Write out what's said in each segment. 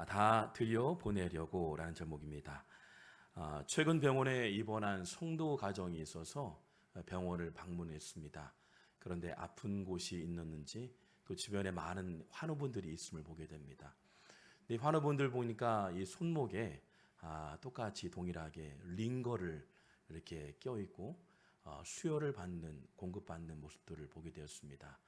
다 들여보내려고 라는 제목입니다. 최근 병원에 입원한 성도 가정이 있어서 병원을 방문했습니다. 그런데 아픈 곳이 있었는지 또 주변에 많은 환우분들이 있음을 보게 됩니다. 이 환우분들 보니까 이 손목에 똑같이 동일하게 링거를 이렇게 껴있고 수혈을 공급받는 모습들을 보게 되었습니다.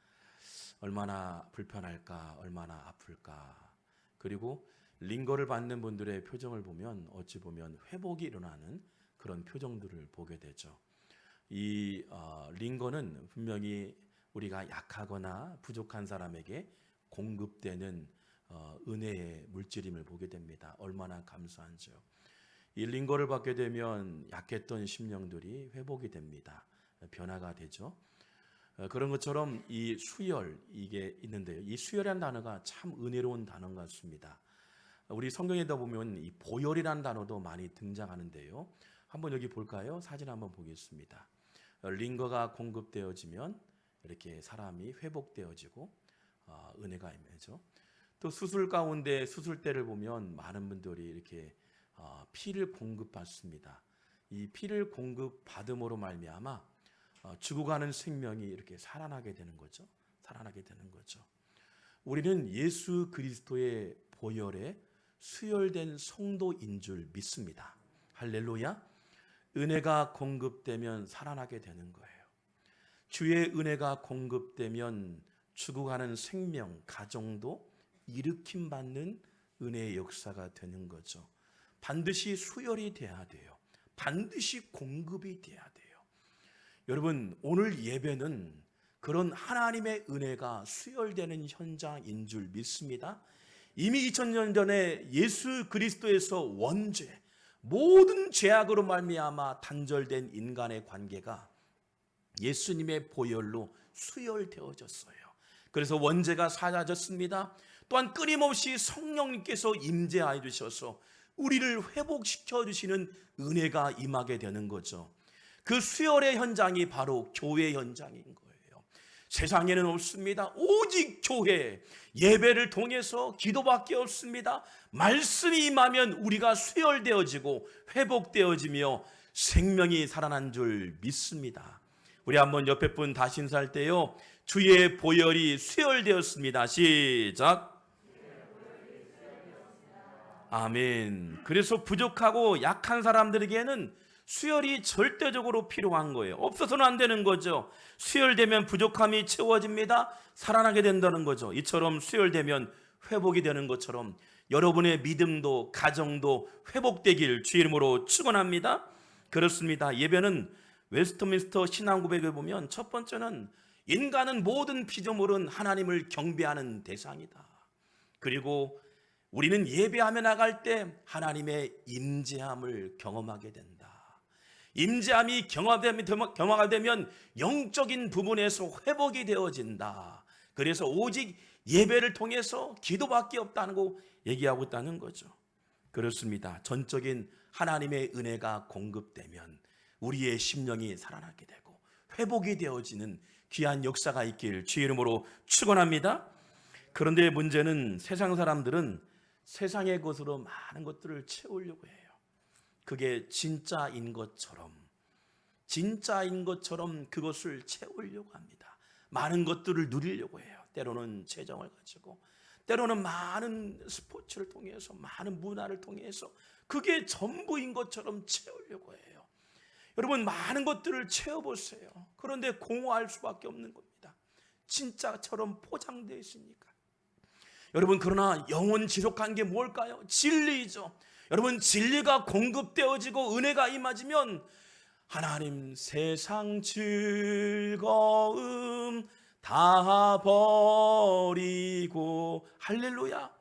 얼마나 불편할까, 얼마나 아플까. 그리고 링거를 받는 분들의 표정을 보면 어찌 보면 회복이 일어나는 그런 표정들을 보게 되죠. 이 링거는 분명히 우리가 약하거나 부족한 사람에게 공급되는 은혜의 물질임을 보게 됩니다. 얼마나 감사한지요. 이 링거를 받게 되면 약했던 심령들이 회복이 됩니다. 변화가 되죠. 그런 것처럼 이 수혈 이게 있는데요. 이 수혈이라는 단어가 참 은혜로운 단어 같습니다. 우리 성경에다 보면 이 보혈이라는 단어도 많이 등장하는데요. 한번 여기 볼까요? 사진 한번 보겠습니다. 링거가 공급되어지면 이렇게 사람이 회복되어지고 은혜가 임하죠. 또 수술 가운데 수술대를 보면 많은 분들이 이렇게 피를 공급받습니다. 이 피를 공급받음으로 말미암아 죽어가는 생명이 이렇게 살아나게 되는 거죠. 살아나게 되는 거죠. 우리는 예수 그리스도의 보혈에 수혈된 성도인 줄 믿습니다. 할렐루야. 은혜가 공급되면 살아나게 되는 거예요. 주의 은혜가 공급되면 죽어가는 생명, 가정도 일으킴받는 은혜의 역사가 되는 거죠. 반드시 수혈이 돼야 돼요. 반드시 공급이 돼야 돼요. 여러분, 오늘 예배는 그런 하나님의 은혜가 수혈되는 현장인 줄 믿습니다. 이미 2000년 전에 예수 그리스도에서 원죄, 모든 죄악으로 말미암아 단절된 인간의 관계가 예수님의 보혈로 수혈되어졌어요. 그래서 원죄가 사라졌습니다. 또한 끊임없이 성령님께서 임재하여 주셔서 우리를 회복시켜 주시는 은혜가 임하게 되는 거죠. 그 수혈의 현장이 바로 교회 현장인 거예요. 세상에는 없습니다. 오직 교회, 예배를 통해서 기도밖에 없습니다. 말씀이 임하면 우리가 수혈되어지고 회복되어지며 생명이 살아난 줄 믿습니다. 우리 한번 옆에 분 다시 인사할 때요. 주의 보혈이 수혈되었습니다. 시작. 아멘. 그래서 부족하고 약한 사람들에게는 수혈이 절대적으로 필요한 거예요. 없어서는 안 되는 거죠. 수혈되면 부족함이 채워집니다. 살아나게 된다는 거죠. 이처럼 수혈되면 회복이 되는 것처럼 여러분의 믿음도 가정도 회복되길 주 이름으로 축원합니다. 그렇습니다. 예배는 웨스트민스터 신앙고백을 보면 첫 번째는 인간은 모든 피조물은 하나님을 경배하는 대상이다. 그리고 우리는 예배하며 나갈 때 하나님의 임재함을 경험하게 된다. 임재함이 경화가 되면 영적인 부분에서 회복이 되어진다. 그래서 오직 예배를 통해서 기도밖에 없다는 거 얘기하고 있다는 거죠. 그렇습니다. 전적인 하나님의 은혜가 공급되면 우리의 심령이 살아나게 되고 회복이 되어지는 귀한 역사가 있길 주의 이름으로 축원합니다. 그런데 문제는 세상 사람들은 세상의 것으로 많은 것들을 채우려고 해요. 그게 진짜인 것처럼 그것을 채우려고 합니다. 많은 것들을 누리려고 해요. 때로는 재정을 가지고, 때로는 많은 스포츠를 통해서, 많은 문화를 통해서 그게 전부인 것처럼 채우려고 해요. 여러분, 많은 것들을 채워보세요. 그런데 공허할 수밖에 없는 겁니다. 진짜처럼 포장되어 있으니까. 여러분, 그러나 영원 지속한 게 뭘까요? 진리죠. 여러분, 진리가 공급되어지고 은혜가 임하지면 하나님 세상 즐거움 다 버리고, 할렐루야.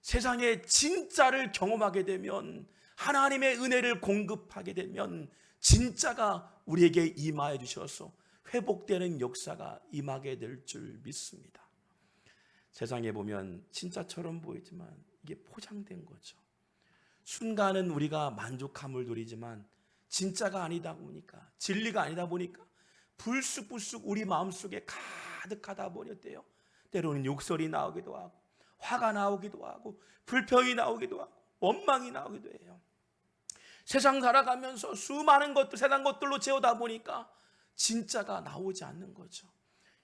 세상의 진짜를 경험하게 되면, 하나님의 은혜를 공급하게 되면 진짜가 우리에게 임하여 주셔서 회복되는 역사가 임하게 될 줄 믿습니다. 세상에 보면 진짜처럼 보이지만 이게 포장된 거죠. 순간은 우리가 만족함을 누리지만 진짜가 아니다 보니까, 진리가 아니다 보니까 불쑥불쑥 우리 마음속에 가득하다 보니 어때요? 때로는 욕설이 나오기도 하고 화가 나오기도 하고 불평이 나오기도 하고 원망이 나오기도 해요. 세상 살아가면서 수많은 것들, 세상 것들로 채우다 보니까 진짜가 나오지 않는 거죠.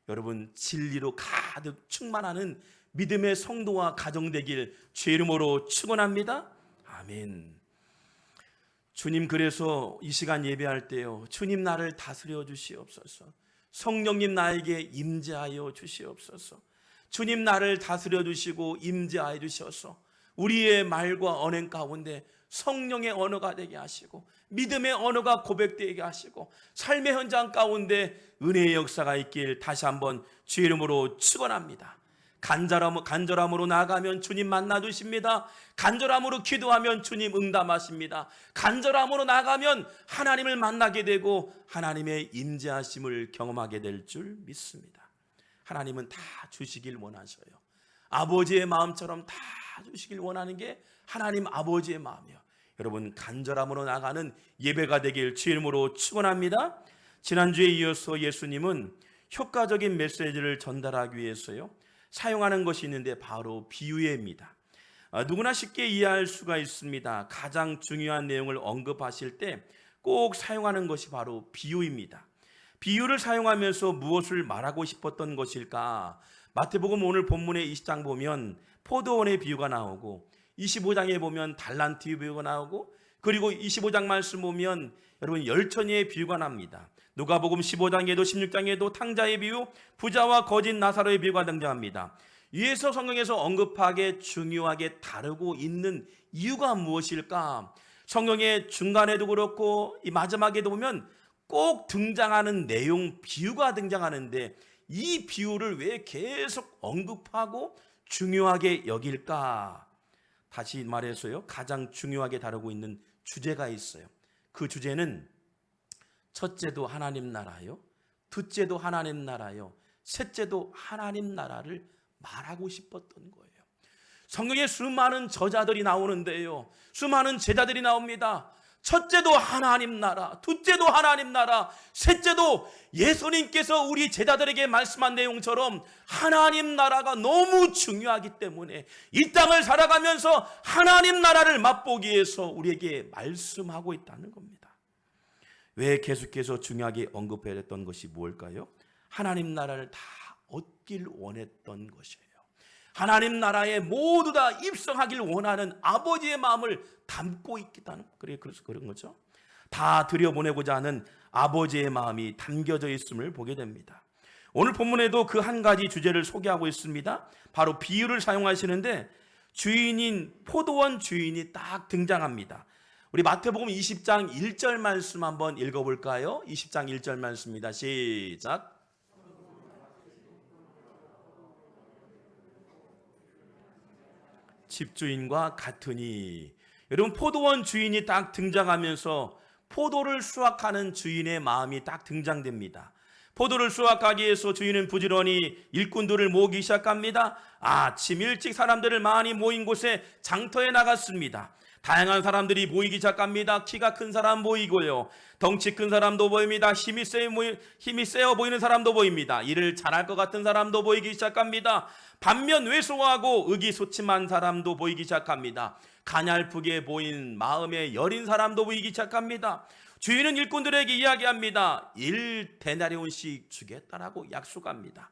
여러분, 진리로 가득 충만하는 믿음의 성도와 가정 되길 주의 이름으로 축원합니다. 아멘. 주님, 그래서 이 시간 예배할 때요, 주님 나를 다스려 주시옵소서. 성령님 나에게 임재하여 주시옵소서. 주님 나를 다스려 주시고 임재하여 주셔서 우리의 말과 언행 가운데 성령의 언어가 되게 하시고 믿음의 언어가 고백되게 하시고 삶의 현장 가운데 은혜의 역사가 있길 다시 한번 주의 이름으로 축원합니다. 간절함으로 나아가면 주님 만나주십니다. 간절함으로 기도하면 주님 응답하십니다. 간절함으로 나아가면 하나님을 만나게 되고 하나님의 임재하심을 경험하게 될 줄 믿습니다. 하나님은 다 주시길 원하셔요. 아버지의 마음처럼 다 주시길 원하는 게 하나님 아버지의 마음이요. 여러분, 간절함으로 나가는 예배가 되길 주의 이름으로 축원합니다. 지난주에 이어서 예수님은 효과적인 메시지를 전달하기 위해서요, 사용하는 것이 있는데 바로 비유입니다. 누구나 쉽게 이해할 수가 있습니다. 가장 중요한 내용을 언급하실 때 꼭 사용하는 것이 바로 비유입니다. 비유를 사용하면서 무엇을 말하고 싶었던 것일까? 마태복음 오늘 본문의 20장 보면 포도원의 비유가 나오고 25장에 보면 달란트 비유가 나오고 그리고 25장 말씀 보면 여러분 열천이의 비유가 납니다. 누가복음 15장에도 16장에도 탕자의 비유, 부자와 거짓 나사로의 비유가 등장합니다. 위에서 성경에서 언급하게 중요하게 다루고 있는 이유가 무엇일까? 성경의 중간에도 그렇고 이 마지막에도 보면 꼭 등장하는 내용, 비유가 등장하는데 이 비유를 왜 계속 언급하고 중요하게 여길까? 다시 말해서요, 가장 중요하게 다루고 있는 주제가 있어요. 그 주제는 첫째도 하나님 나라요, 둘째도 하나님 나라요, 셋째도 하나님 나라를 말하고 싶었던 거예요. 성경에 수많은 저자들이 나오는데요, 수많은 제자들이 나옵니다. 첫째도 하나님 나라, 둘째도 하나님 나라, 셋째도 예수님께서 우리 제자들에게 말씀한 내용처럼 하나님 나라가 너무 중요하기 때문에 이 땅을 살아가면서 하나님 나라를 맛보기 위해서 우리에게 말씀하고 있다는 겁니다. 왜 계속해서 중요하게 언급했던 것이 무엇일까요? 하나님 나라를 다 얻길 원했던 것이에요. 하나님 나라에 모두 다 입성하길 원하는 아버지의 마음을 담고 있다는, 그래서 그런 거죠. 다 들여보내고자 하는 아버지의 마음이 담겨져 있음을 보게 됩니다. 오늘 본문에도 그 한 가지 주제를 소개하고 있습니다. 바로 비유를 사용하시는데 주인인 포도원 주인이 딱 등장합니다. 우리 마태복음 20장 1절 말씀 한번 읽어볼까요? 20장 1절 말씀입니다. 시작. 집주인과 같으니. 여러분, 포도원 주인이 딱 등장하면서 포도를 수확하는 주인의 마음이 딱 등장됩니다. 포도를 수확하기 위해서 주인은 부지런히 일꾼들을 모으기 시작합니다. 아침 일찍 사람들을 많이 모인 곳에 장터에 나갔습니다. 다양한 사람들이 모이기 시작합니다. 키가 큰 사람 보이고요, 덩치 큰 사람도 보입니다. 힘이 세어 보이는 사람도 보입니다. 일을 잘할 것 같은 사람도 보이기 시작합니다. 반면 왜소하고 의기소침한 사람도 보이기 시작합니다. 가냘프게 보인 마음에 여린 사람도 보이기 시작합니다. 주인은 일꾼들에게 이야기합니다. 1데나리온씩 주겠다라고 약속합니다.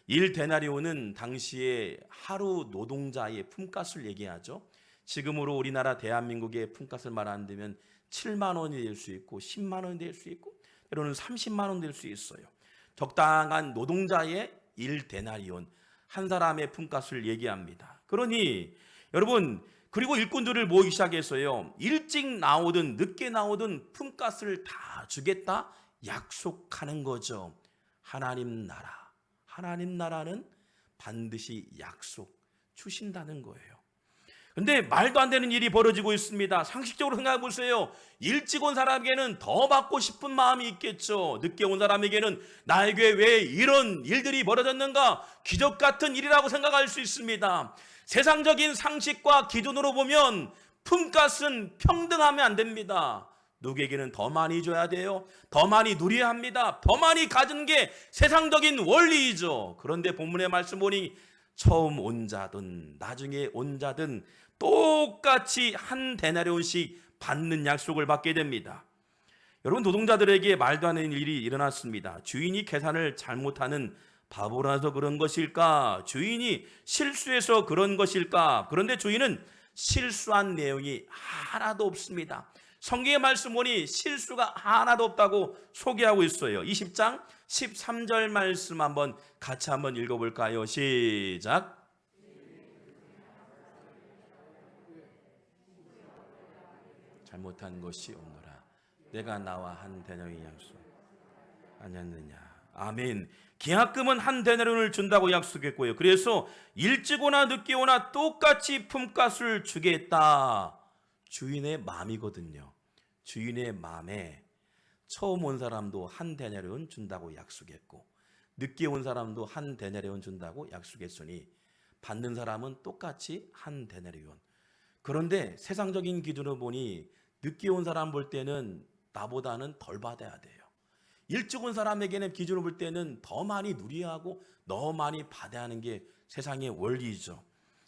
1데나리온은 당시에 하루 노동자의 품값을 얘기하죠. 지금으로 우리나라 대한민국의 품값을 말한다면 7만 원이 될 수 있고 10만 원이 될 수 있고 때로는 30만 원 될 수 있어요. 적당한 노동자의 1데나리온, 한 사람의 품값을 얘기합니다. 그러니 여러분, 그리고 일꾼들을 모으기 시작해서요, 일찍 나오든 늦게 나오든 품값을 다 주겠다 약속하는 거죠. 하나님 나라는 반드시 약속 주신다는 거예요. 근데 말도 안 되는 일이 벌어지고 있습니다. 상식적으로 생각해 보세요. 일찍 온 사람에게는 더 받고 싶은 마음이 있겠죠. 늦게 온 사람에게는 나에게 왜 이런 일들이 벌어졌는가, 기적 같은 일이라고 생각할 수 있습니다. 세상적인 상식과 기준으로 보면 품값은 평등하면 안 됩니다. 누구에게는 더 많이 줘야 돼요. 더 많이 누려야 합니다. 더 많이 가진 게 세상적인 원리이죠. 그런데 본문의 말씀 보니 처음 온 자든 나중에 온 자든 똑같이 한 데나리온씩 받는 약속을 받게 됩니다. 여러분, 노동자들에게 말도 안 되는 일이 일어났습니다. 주인이 계산을 잘못하는 바보라서 그런 것일까? 주인이 실수해서 그런 것일까? 그런데 주인은 실수한 내용이 하나도 없습니다. 성경의 말씀 보니 실수가 하나도 없다고 소개하고 있어요. 20장 13절 말씀 같이 한번 읽어볼까요? 시작. 잘못한 것이 없노라. 내가 나와 한 데나리온의 약속 아니었느냐. 아멘. 계약금은 한 데나리온을 준다고 약속했고요. 그래서 일찍 오나 늦게 오나 똑같이 품값을 주겠다. 주인의 마음이거든요. 주인의 마음에 처음 온 사람도 한 데나리온 준다고 약속했고 늦게 온 사람도 한 데나리온 준다고 약속했으니 받는 사람은 똑같이 한 데나리온. 그런데 세상적인 기준으로 보니 늦게 온 사람 볼 때는 나보다는 덜 받아야 돼요. 일찍 온 사람에게는 기준으로 볼 때는 더 많이 누려야 하고 더 많이 받아야 하는 게 세상의 원리죠.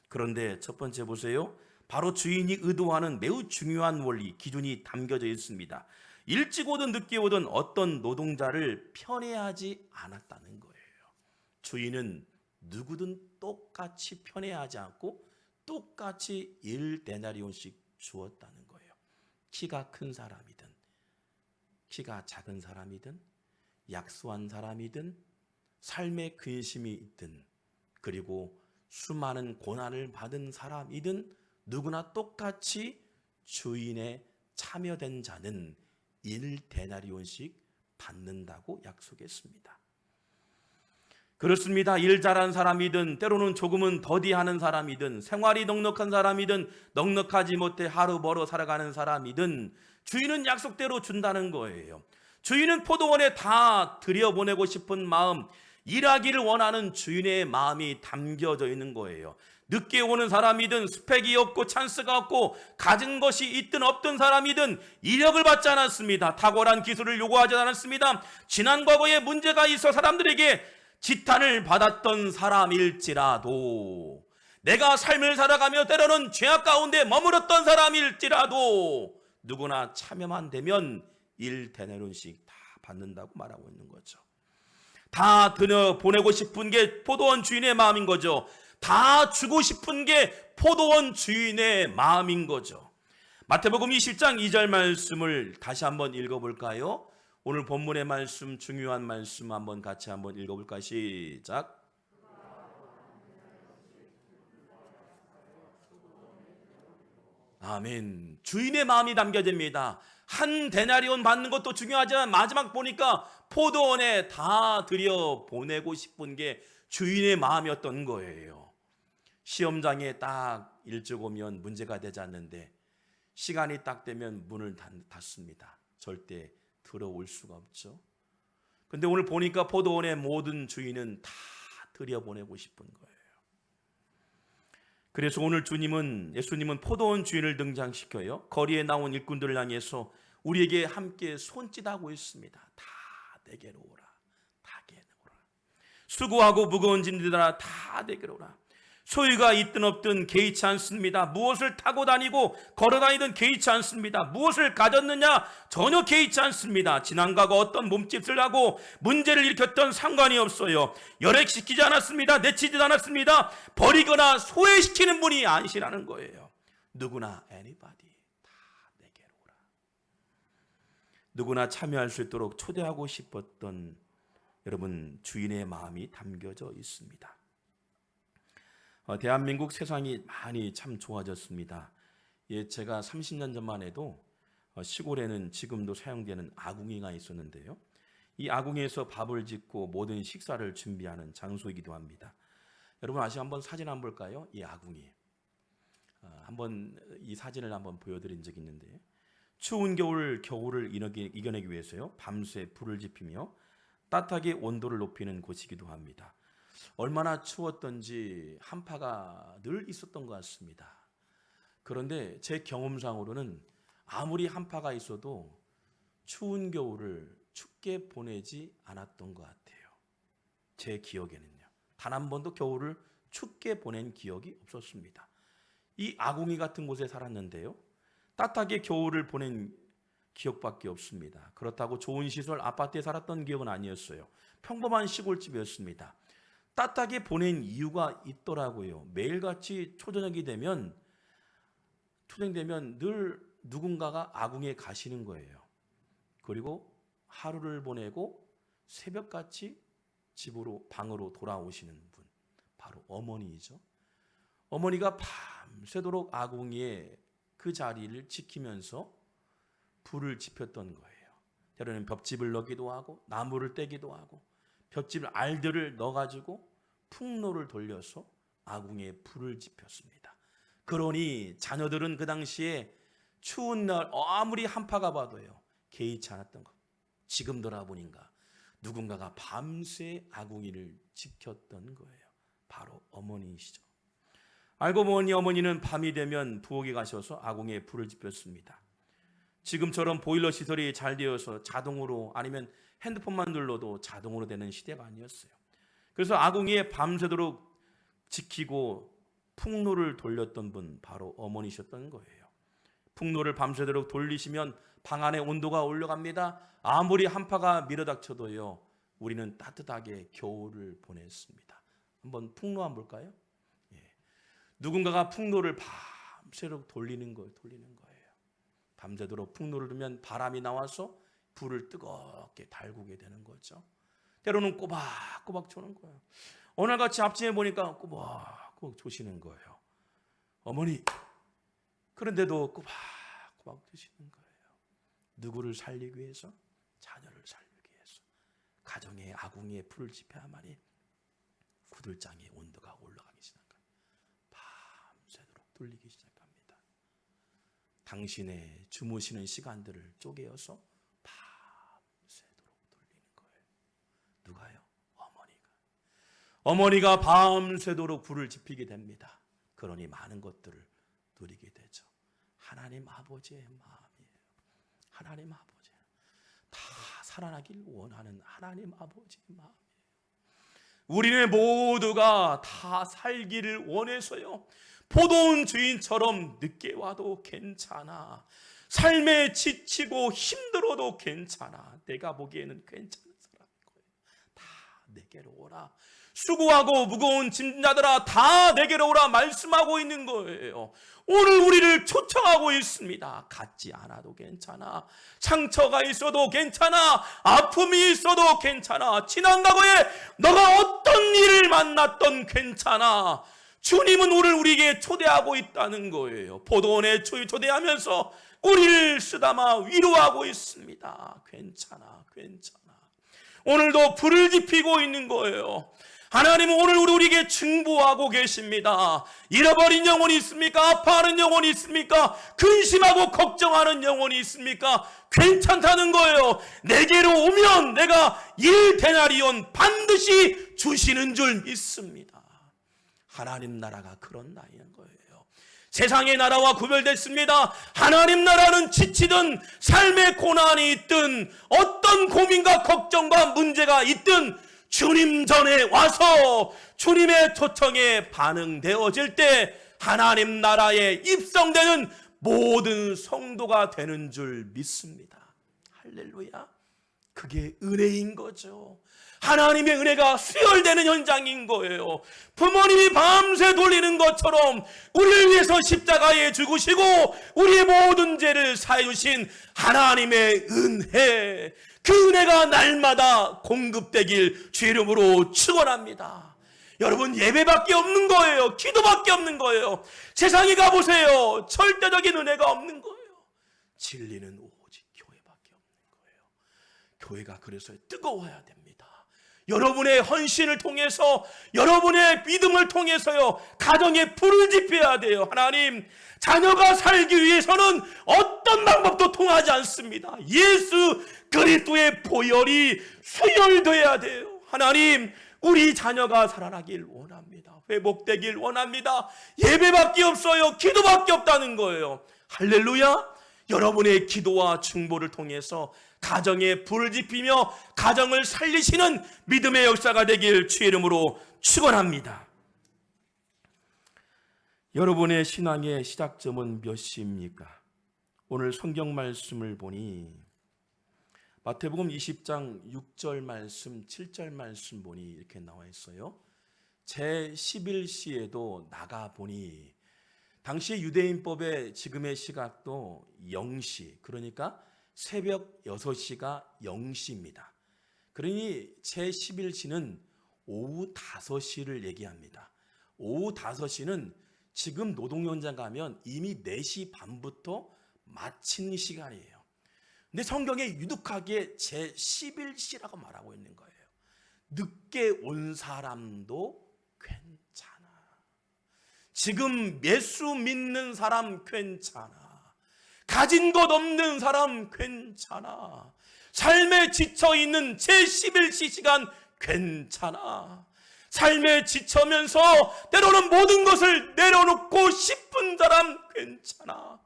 그런데 첫 번째 보세요. 바로 주인이 의도하는 매우 중요한 원리, 기준이 담겨져 있습니다. 일찍 오든 늦게 오든 어떤 노동자를 편애하지 않았다는 거예요. 주인은 누구든 똑같이 편애하지 않고 똑같이 1데나리온씩 주었다는 거예요. 키가 큰 사람이든 키가 작은 사람이든 약소한 사람이든 삶의 근심이 있든 그리고 수많은 고난을 받은 사람이든 누구나 똑같이 주인의 참여된 자는 1데나리온씩 받는다고 약속했습니다. 그렇습니다. 일 잘하는 사람이든 때로는 조금은 더디하는 사람이든 생활이 넉넉한 사람이든 넉넉하지 못해 하루 벌어 살아가는 사람이든 주인은 약속대로 준다는 거예요. 주인은 포도원에 다 들여보내고 싶은 마음, 일하기를 원하는 주인의 마음이 담겨져 있는 거예요. 늦게 오는 사람이든 스펙이 없고 찬스가 없고 가진 것이 있든 없든 사람이든 이력을 받지 않았습니다. 탁월한 기술을 요구하지 않았습니다. 지난 과거에 문제가 있어 사람들에게 지탄을 받았던 사람일지라도 내가 삶을 살아가며 때로는 죄악 가운데 머물렀던 사람일지라도 누구나 참여만 되면 1데나리온씩 다 받는다고 말하고 있는 거죠. 다 들여보내고 싶은 게 포도원 주인의 마음인 거죠. 다 주고 싶은 게 포도원 주인의 마음인 거죠. 마태복음 20장 2절 말씀을 다시 한번 읽어볼까요? 오늘 본문의 말씀, 중요한 말씀 같이 한번 읽어볼까요? 시작. 아멘. 주인의 마음이 담겨집니다. 한 데나리온 받는 것도 중요하지만 마지막 보니까 포도원에 다 들여 보내고 싶은 게 주인의 마음이었던 거예요. 시험장에 딱 일찍 오면 문제가 되지 않는데 시간이 딱 되면 문을 닫습니다. 절대 들어올 수가 없죠. 근데 오늘 보니까 포도원의 모든 주인은 다 들여보내고 싶은 거예요. 그래서 오늘 예수님은 포도원 주인을 등장시켜요. 거리에 나온 일꾼들을 향해서 우리에게 함께 손짓하고 있습니다. 다 내게로 오라. 다 내게로 오라. 수고하고 무거운 짐들아 다 내게로 오라. 소유가 있든 없든 개의치 않습니다. 무엇을 타고 다니고 걸어다니든 개의치 않습니다. 무엇을 가졌느냐 전혀 개의치 않습니다. 지난 과거 어떤 몸짓을 하고 문제를 일으켰던 상관이 없어요. 열액시키지 않았습니다. 내치지 않았습니다. 버리거나 소외시키는 분이 아니시라는 거예요. 누구나 anybody 다 내게로 오라. 누구나 참여할 수 있도록 초대하고 싶었던 여러분 주인의 마음이 담겨져 있습니다. 대한민국 세상이 많이 참 좋아졌습니다. 제가 30년 전만 해도 시골에는 지금도 사용되는 아궁이가 있었는데요. 이 아궁이에서 밥을 짓고 모든 식사를 준비하는 장소이기도 합니다. 여러분 한번 사진 한번 볼까요? 이 아궁이. 한번 이 사진을 한번 보여드린 적이 있는데 추운 겨울을 이겨내기 위해서요. 밤새 불을 지피며 따뜻하게 온도를 높이는 곳이기도 합니다. 얼마나 추웠던지 한파가 늘 있었던 것 같습니다. 그런데 제 경험상으로는 아무리 한파가 있어도 추운 겨울을 춥게 보내지 않았던 것 같아요. 제 기억에는요. 단 한 번도 겨울을 춥게 보낸 기억이 없었습니다. 이 아궁이 같은 곳에 살았는데요, 따뜻하게 겨울을 보낸 기억밖에 없습니다. 그렇다고 좋은 시설 아파트에 살았던 기억은 아니었어요. 평범한 시골집이었습니다. 따뜻하게 보낸 이유가 있더라고요. 매일같이 초저녁이 되면 늘 누군가가 아궁이에 가시는 거예요. 그리고 하루를 보내고 새벽같이 방으로 돌아오시는 분, 바로 어머니이죠. 어머니가 밤새도록 아궁이에 그 자리를 지키면서 불을 지폈던 거예요. 때로는 볏짚을 넣기도 하고 나무를 떼기도 하고 볏짚 알들을 넣어가지고 풍로를 돌려서 아궁이에 불을 지폈습니다. 그러니 자녀들은 그 당시에 추운 날 아무리 한파가 봐도요 개의치 않았던 것. 지금 돌아보니까 누군가가 밤새 아궁이를 지켰던 거예요. 바로 어머니이시죠. 알고 보니 어머니는 밤이 되면 부엌에 가셔서 아궁이에 불을 지폈습니다. 지금처럼 보일러 시설이 잘 되어서 자동으로 아니면 핸드폰만 눌러도 자동으로 되는 시대가 아니었어요. 그래서 아궁이에 밤새도록 지키고 풍로를 돌렸던 분, 바로 어머니셨던 거예요. 풍로를 밤새도록 돌리시면 방 안의 온도가 올라갑니다. 아무리 한파가 밀어닥쳐도요 우리는 따뜻하게 겨울을 보냈습니다. 한번 풍로 한번 볼까요? 누군가가 풍로를 밤새도록 돌리는 거예요. 밤새도록 풍로를 두면 바람이 나와서 불을 뜨겁게 달구게 되는 거죠. 때로는 꼬박꼬박 조는 거예요. 오늘 같이 아침에 보니까 꼬박꼬박 조시는 거예요. 어머니, 그런데도 꼬박꼬박 드시는 거예요. 누구를 살리기 위해서? 자녀를 살리기 위해서. 가정의 아궁이에 불을 지펴야만이 구들장의 온도가 올라가기 시작합니다. 밤새도록 돌리기 시작합니다. 당신의 주무시는 시간들을 쪼개어서 밤새도록 돌리는 거예요. 누가요? 어머니가 밤새도록 불을 지피게 됩니다. 그러니 많은 것들을 누리게 되죠. 하나님 아버지의 마음이에요. 하나님 아버지, 다 살아나길 원하는 하나님 아버지의 마음이에요. 우리는 모두가 다 살기를 원해서요 포도원 주인처럼 늦게 와도 괜찮아, 삶에 지치고 힘들어도 괜찮아, 내가 보기에는 괜찮은 사람인 거예요. 다 내게로 오라, 수고하고 무거운 짐자들아 다 내게로 오라 말씀하고 있는 거예요. 오늘 우리를 초청하고 있습니다. 갖지 않아도 괜찮아, 상처가 있어도 괜찮아, 아픔이 있어도 괜찮아, 지난 과거에 너가 어떤 일을 만났던 괜찮아, 주님은 오늘 우리에게 초대하고 있다는 거예요. 포도원에 초대하면서 우리를 쓰다마 위로하고 있습니다. 괜찮아. 오늘도 불을 지피고 있는 거예요. 하나님은 오늘 우리에게 중보하고 계십니다. 잃어버린 영혼이 있습니까? 아파하는 영혼이 있습니까? 근심하고 걱정하는 영혼이 있습니까? 괜찮다는 거예요. 내게로 오면 내가 1데나리온 반드시 주시는 줄 믿습니다. 하나님 나라가 그런 나라인 거예요. 세상의 나라와 구별됐습니다. 하나님 나라는 지치든 삶의 고난이 있든 어떤 고민과 걱정과 문제가 있든 주님 전에 와서 주님의 초청에 반응되어질 때 하나님 나라에 입성되는 모든 성도가 되는 줄 믿습니다. 할렐루야. 그게 은혜인 거죠. 하나님의 은혜가 수혈되는 현장인 거예요. 부모님이 밤새 돌리는 것처럼 우리를 위해서 십자가에 죽으시고 우리의 모든 죄를 사해 주신 하나님의 은혜, 그 은혜가 날마다 공급되길 주 이름으로 축원합니다. 여러분, 예배밖에 없는 거예요. 기도밖에 없는 거예요. 세상에 가보세요. 절대적인 은혜가 없는 거예요. 진리는 오직 교회밖에 없는 거예요. 교회가 그래서 뜨거워야 됩니다. 여러분의 헌신을 통해서, 여러분의 믿음을 통해서요 가정에 불을 지펴야 돼요. 하나님, 자녀가 살기 위해서는 어떤 방법도 통하지 않습니다. 예수 그리스도의 보혈이 수혈돼야 돼요. 하나님, 우리 자녀가 살아나길 원합니다. 회복되길 원합니다. 예배밖에 없어요. 기도밖에 없다는 거예요. 할렐루야. 여러분의 기도와 중보를 통해서 가정에 불을 지피며 가정을 살리시는 믿음의 역사가 되길 주의 이름으로 축원합니다. 여러분의 신앙의 시작점은 몇 시입니까? 오늘 성경 말씀을 보니 마태복음 20장 6절 말씀, 7절 말씀 보니 이렇게 나와 있어요. 제 11시에도 나가보니, 당시 유대인법의 지금의 시각도 0시, 그러니까 새벽 6시가 0시입니다. 그러니 제 11시는 오후 5시를 얘기합니다. 오후 5시는 지금 노동연장 가면 이미 4시 반부터 마친 시간이에요. 근데 성경에 유독하게 제 11시라고 말하고 있는 거예요. 늦게 온 사람도 괜찮아. 지금 예수 믿는 사람 괜찮아. 가진 것 없는 사람 괜찮아. 삶에 지쳐있는 제 11시 시간 괜찮아. 삶에 지쳐면서 때로는 모든 것을 내려놓고 싶은 사람 괜찮아.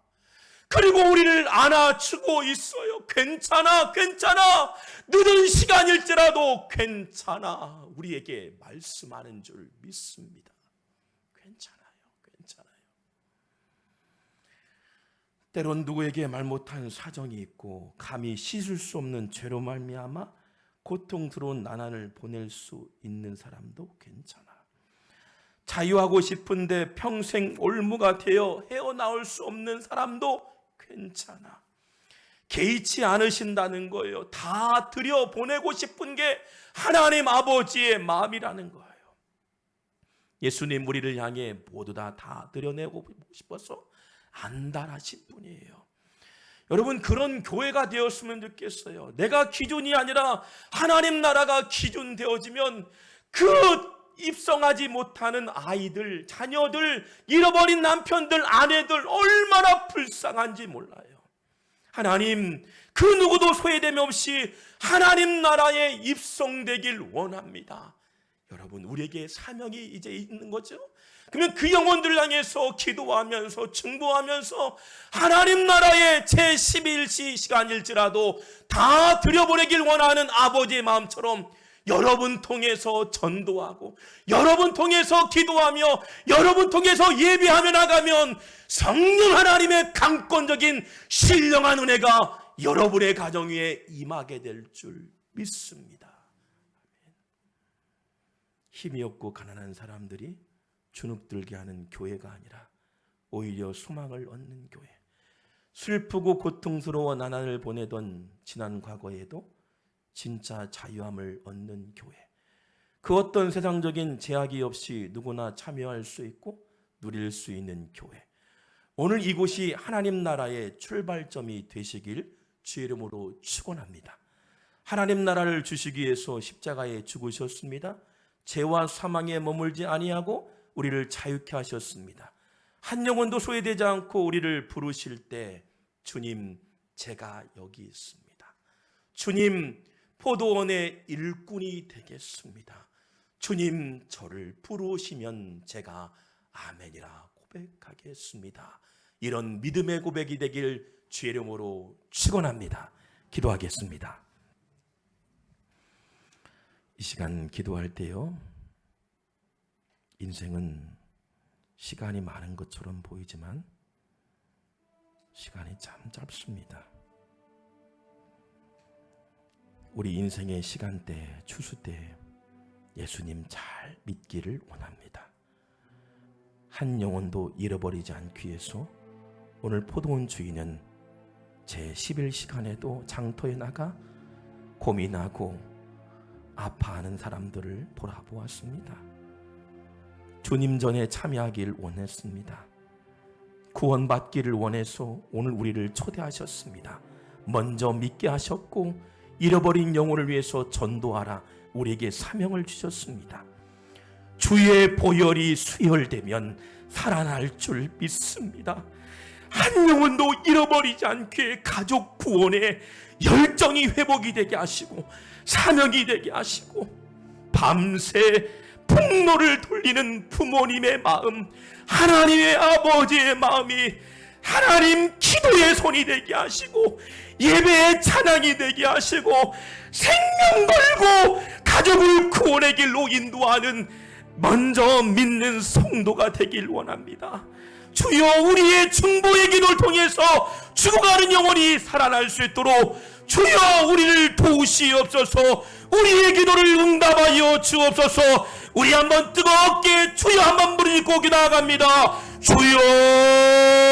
그리고 우리를 안아주고 있어요. 괜찮아, 괜찮아. 늦은 시간일지라도 괜찮아. 우리에게 말씀하는 줄 믿습니다. 괜찮아요, 괜찮아요. 때론 누구에게 말 못한 사정이 있고 감히 씻을 수 없는 죄로 말미암아 고통스러운 난안을 보낼 수 있는 사람도 괜찮아. 자유하고 싶은데 평생 올무가 되어 헤어나올 수 없는 사람도 괜찮아. 개의치 않으신다는 거예요. 다 들여보내고 싶은 게 하나님 아버지의 마음이라는 거예요. 예수님 우리를 향해 모두 다 들여내고 싶어서 안달하신 분이에요. 여러분, 그런 교회가 되었으면 좋겠어요. 내가 기준이 아니라 하나님 나라가 기준 되어지면 그 입성하지 못하는 아이들, 자녀들, 잃어버린 남편들, 아내들 얼마나 불쌍한지 몰라요. 하나님, 그 누구도 소외됨 없이 하나님 나라에 입성되길 원합니다. 여러분, 우리에게 사명이 이제 있는 거죠. 그러면 그 영혼들을 향해서 기도하면서 중보하면서 하나님 나라의 제11시 시간일지라도 다 들여보내길 원하는 아버지의 마음처럼 여러분 통해서 전도하고 여러분 통해서 기도하며 여러분 통해서 예배하며 나가면 성령 하나님의 강권적인 신령한 은혜가 여러분의 가정 위에 임하게 될 줄 믿습니다. 힘이 없고 가난한 사람들이 주눅들게 하는 교회가 아니라 오히려 소망을 얻는 교회, 슬프고 고통스러워 난안을 보내던 지난 과거에도 진짜 자유함을 얻는 교회, 그 어떤 세상적인 제약이 없이 누구나 참여할 수 있고 누릴 수 있는 교회, 오늘 이곳이 하나님 나라의 출발점이 되시길 주의 이름으로 축원합니다. 하나님 나라를 주시기 위해서 십자가에 죽으셨습니다. 죄와 사망에 머물지 아니하고 우리를 자유케 하셨습니다. 한 영혼도 소외되지 않고 우리를 부르실 때 주님, 제가 여기 있습니다. 주님, 포도원의 일꾼이 되겠습니다. 주님, 저를 부르시면 제가 아멘이라 고백하겠습니다. 이런 믿음의 고백이 되길 주의 이름으로 축원합니다. 기도하겠습니다. 이 시간 기도할 때요, 인생은 시간이 많은 것처럼 보이지만 시간이 참 짧습니다. 우리 인생의 시간대, 추수때 예수님 잘 믿기를 원합니다. 한 영혼도 잃어버리지 않기 위해서 오늘 포도원 주인은 제 11시간에도 장터에 나가 고민하고 아파하는 사람들을 돌아보았습니다. 주님 전에 참여하길 원했습니다. 구원받기를 원해서 오늘 우리를 초대하셨습니다. 먼저 믿게 하셨고 잃어버린 영혼을 위해서 전도하라 우리에게 사명을 주셨습니다. 주의 보혈이 수혈되면 살아날 줄 믿습니다. 한 영혼도 잃어버리지 않게 가족 구원에 열정이 회복이 되게 하시고 사명이 되게 하시고 밤새 풍로를 돌리는 부모님의 마음, 하나님의 아버지의 마음이 하나님 기도의 손이 되게 하시고 예배의 찬양이 되게 하시고 생명 걸고 가족을 구원의 길로 인도하는 먼저 믿는 성도가 되길 원합니다. 주여 우리의 중보의 기도를 통해서 죽어가는 영혼이 살아날 수 있도록 주여 우리를 도우시옵소서. 우리의 기도를 응답하여 주옵소서. 우리 한번 뜨겁게 주여 한번 부르짖고 나아갑니다. 주여